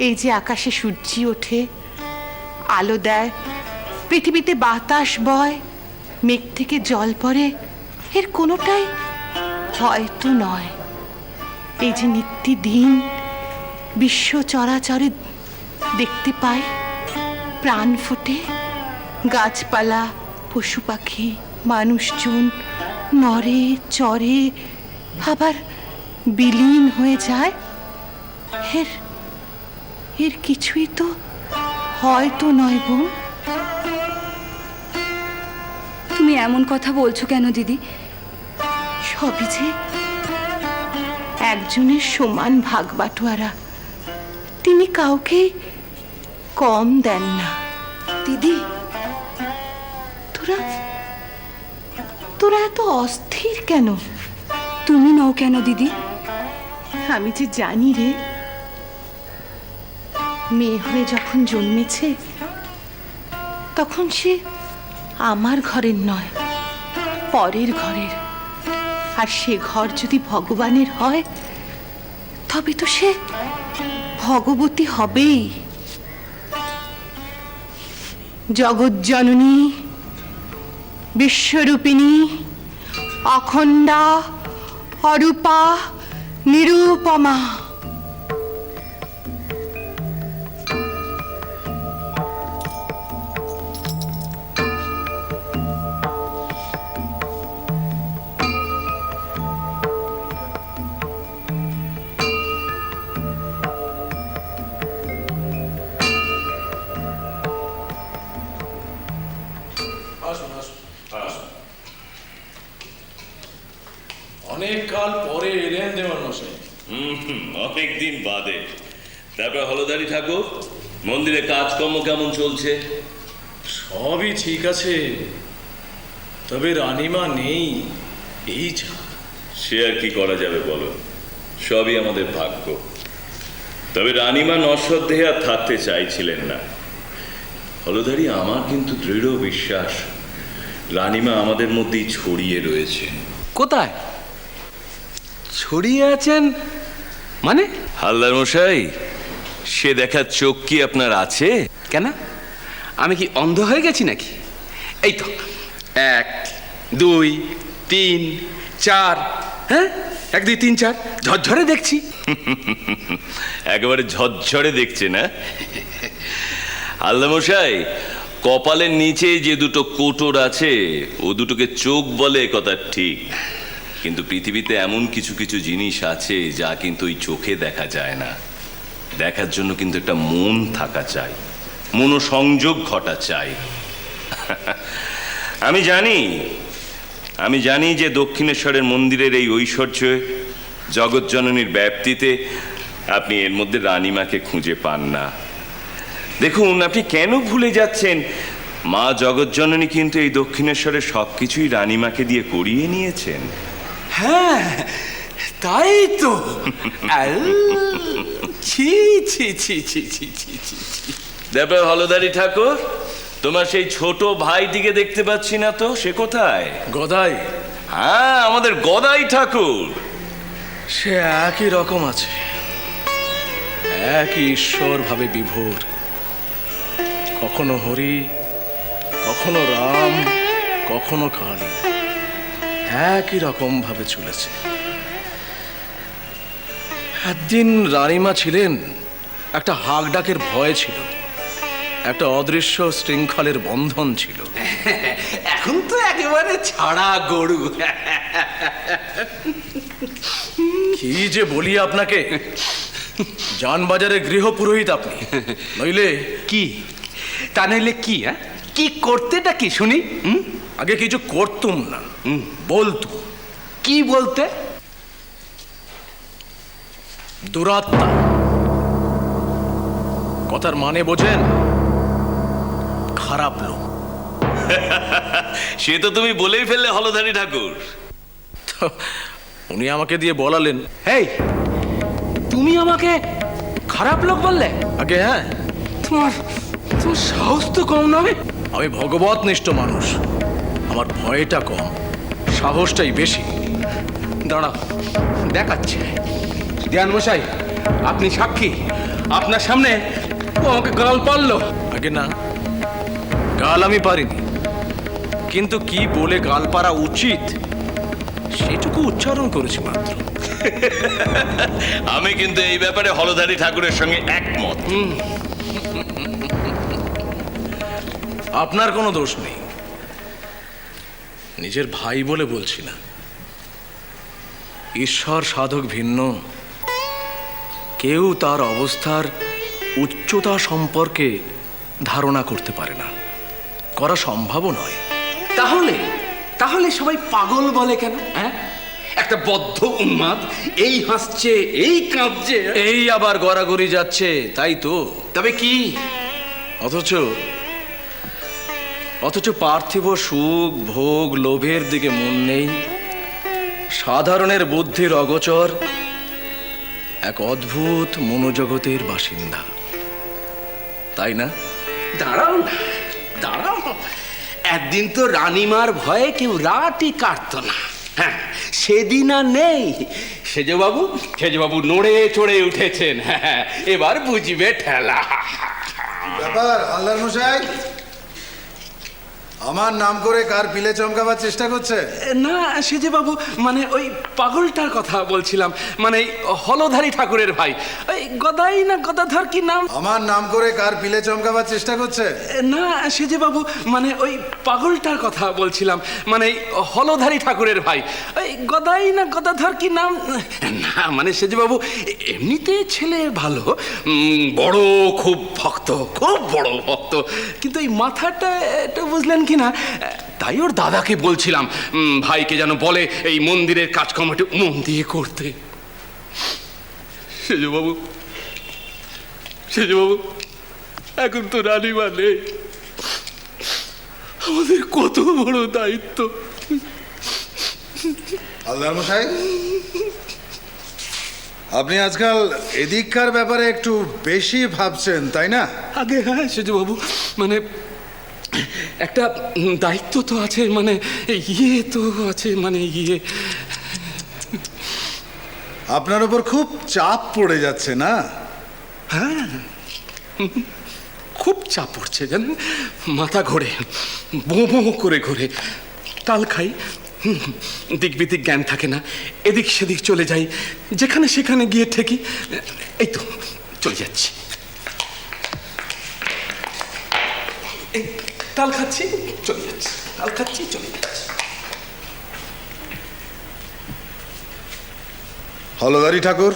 এই যে আকাশে সূর্য ওঠে, আলো দেয়, পৃথিবীতে বাতাস বয়, মেঘ থেকে জল পড়ে, এর কোনোটাই হয়তো নয়। এই যে নিত্যদিন বিশ্ব চরাচরে দেখতে পাই, প্রাণ ফোটে, গাছপালা, পশু পাখি, মানুষজন নড়ে চড়ে আবার বিলীন হয়ে যায়, এর কিছুই তো হয়তো নয় বোন। তুমি এমন কথা বলছো কেন দিদি? সবই যে একজনের সমান ভাগ বাটোয়ারা, তিনি কাউকে কম দেন না। দিদি, তোরা এত অস্থির কেন? তুমি নও কেন দিদি? আমি যে জানি রে, মেয়ে হয়ে যখন জন্মেছে তখন সে আমার ঘরের নয়, পরের ঘরের। আর সে ঘর যদি ভগবানের হয় তবে তো সে ভগবতী হবেই। জগজ্জননী, বিশ্বরূপিণী, অখণ্ডা, অরূপা, নিরূপমা। অনেক কাল পরে এলেন দেওয়ান মশাই। অনেক দিন বাদে। তারপর হলদারি ঠাকুর, মন্দিরে কাজকর্ম কেমন চলছে? সবই ঠিক আছে, তবে রানীমা নেই, এই যা। সে আর কি করা যাবে বলো, সবই আমাদের ভাগ্য। তবে রানীমা নশ্বর দেহে আর থাকতে চাইছিলেন না। হলদারি, আমার কিন্তু দৃঢ় বিশ্বাস রানীমা আমাদের মধ্যেই ছড়িয়ে রয়েছে। কোথায় ছড়িয়ে আছেন মানে? হালদার মশাই, সে দেখার চোখ কি আপনার আছে? কেন, আমি কি অন্ধ হয়ে গেছি নাকি? এই তো 1 2 3 4, হ্যাঁ 1 2 3 4 ঝরঝরে দেখছি। একেবারে ঝরঝরে দেখছে না? হালদার মশাই, কপালের নিচে যে দুটো কোটর আছে ও দুটোকে চোখ বলে, কথা ঠিক। কিন্তু পৃথিবীতে এমন কিছু কিছু জিনিস আছে যা কিন্তু ওই চোখে দেখা যায় না। দেখার জন্য কিন্তু একটা মন থাকা চাই, মনোসংযোগ ঘটা চাই। আমি জানি যে দক্ষিণেশ্বরের মন্দিরের এই ঐশ্বর্য, জগৎজননীর ব্যাপ্তিতে আপনি এর মধ্যে রানীমাকে খুঁজে পান না। দেখুন, আপনি কেন ভুলে যাচ্ছেন, মা জগৎজননী কিন্তু এই দক্ষিণেশ্বরের সবকিছুই রানীমাকে দিয়ে করিয়ে নিয়েছেন। হ্যাঁ তাই তো। ছি ছি ছি ছি ছি ছি ছি। দেবে হলদারি ঠাকুর, তোমার সেই ছোট ভাইটিকে দেখতে পাচ্ছি না তো, সে কোথায়? গদাই? হ্যাঁ, আমাদের গদাই ঠাকুর। সে একই রকম আছে, একই ঈশ্বর ভাবে বিভোর। কখনো হরি, কখনো রাম, কখনো কালী, একই রকম ভাবে চলেছে। একদিন রানীমা ছিলেন, একটা হাক ডাকের ভয় ছিল, একটা অদৃশ্য শৃঙ্খলের বন্ধন ছিল। এখন তো একেবারে ছাড়া গরু। কি যে বলি আপনাকে, জানবাজারে গৃহ পুরোহিত আপনি, নইলে কি তা নইলে কি? কি করতেটা কি শুনি? আগে কিছু করতুম না, বলতুম। কি বলতে? দুরাত্মা কথার মানে বোঝেন? খারাপ লোক। সে তো তুমি বলেই ফেললে হলধারী ঠাকুর। তো উনি আমাকে দিয়ে বলালেন। এই, তুমি আমাকে খারাপ লোক বললে? আগে হ্যাঁ, তোমার সাহস তো কম নয়। আমি ভগবৎনিষ্ঠ মানুষ, আমার ভয়টা কম, সাহসটাই বেশি। দাঁড়াও, দেখাচ্ছে। দেয়ান মশাই, আপনি সাক্ষী, আপনার সামনে ও আমাকে গাল পারলো। আগে না, গাল আমি পারিনি, কিন্তু কি বলে গাল পারা উচিত সেটুকু উচ্চারণ করেছি মাত্র। আমি কিন্তু এই ব্যাপারে হলধারী ঠাকুরের সঙ্গে একমত। আপনার কোনো দোষ নেই, নিজের ভাই বলে বলছি না। ঈশ্বর সাধক ভিন্ন, কেউ তার অবস্থার উচ্চতা সম্পর্কে ধারণা করতে পারে না, করা সম্ভবও নয়। তাহলে তাহলে সবাই পাগল বলে কেন? হ্যাঁ, একটা বদ্ধ উন্মাদ এই হাসছে এই কাঁদছে, এই আবার গড়াগড়ি যাচ্ছে, তাই তো। তবে কি? অথচ পার্থিব সুখ ভোগ লোভের দিকে মন নেই, সাধারণের বুদ্ধির অগোচর এক অদ্ভুত মনোজগতের বাসিন্দা, তাই না? দাঁড়াও না, দাঁড়াও। একদিন তো রানীমার ভয়ে কেউ রাতই কাটতো না। হ্যাঁ, সেদিন আর নেই। সেজবাবু নড়ে চড়ে উঠেছেন। হ্যাঁ, এবার বুঝবে ঠেলা। ব্যাপার হালদার মশাই, আমার নাম করে কার পিলে চমকাবার চেষ্টা করছে? না সেজবাবু, মানে ওই পাগলটার কথা বলছিলাম, মানে হলধারী ঠাকুরের ভাই, ওই গদাই না গদাধর কি নাম? আমার নাম করে কার পিলে চমকাবার চেষ্টা করছে? না সেজবাবু, মানে ওই পাগলটার কথা বলছিলাম, মানে হলধারী ঠাকুরের ভাই, ওই গদাই না গদাধর কি নাম? না মানে সেজবাবু, এমনিতে ছেলে ভালো, খুব বড় ভক্ত, কিন্তু এই মাথাটা একটু বুঝলেন কি না, তাই ওর দাদাকে বলছিলাম ভাইকে যেন বলে এই মন্দিরের কাজকর্ম একটু মন দিয়ে করতে। সেজবাবু এখন তো রানীমা নেই, আমাদের কত বড় দায়িত্ব। হালদার মশাই, আপনি আজকাল এদিককার ব্যাপারে একটু বেশি ভাবছেন, তাই না? আগে হ্যাঁ সেজবাবু, মানে একটা দায়িত্ব তো আছে, মানে তো আছে, মানে আপনার উপর খুব চাপ পড়ে যাচ্ছে না? হ্যাঁ, খুব চাপ পড়ছে জানেন, মাথা ঘোরে, বো করে ঘোরে, তাল খাই, দিক বিদিক জ্ঞান থাকে না, এদিক সেদিক চলে যাই, যেখানে সেখানে গিয়ে ঠেকি, এই তো চলে যাচ্ছি, তাল খাচ্ছি চলে যাচ্ছি, তাল খাচ্ছি চলে যাচ্ছি। হলধারী ঠাকুর,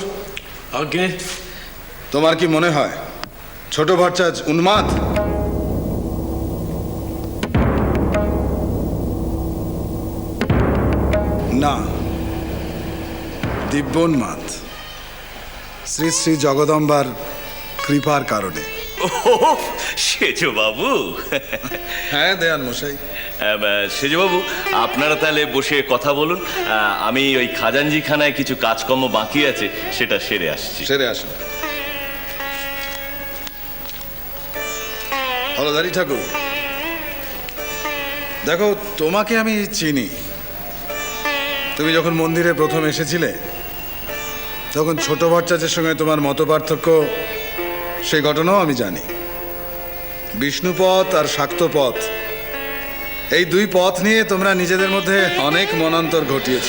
আগে তোমার কি মনে হয় ছোট ভট্টাচ উন্মাদ? না, দিব্যোন্মাদ, শ্রী শ্রী জগদম্বার কৃপার কারণে। সেজবাবু, হ্যাঁ দেয়ান মশাই। সেজবাবু, আপনারা তাহলে বসে কথা বলুন, আমি ওই খাজাঞ্জিখানায় কিছু কাজকর্ম বাকি আছে, সেটা সেরে আসছি। সেরে আসুন। হলধারী ঠাকুর, দেখো, তোমাকে আমি চিনি। তুমি যখন মন্দিরে প্রথম এসেছিলে তখন ছোট ভট্টাচার্যের সঙ্গে তোমার মতপার্থক্য, সেই ঘটনাও আমি জানি। বিষ্ণুপথ আর শাক্তপথ, এই দুই পথ নিয়ে তোমরা নিজেদের মধ্যে অনেক মনান্তর ঘটিয়েছ।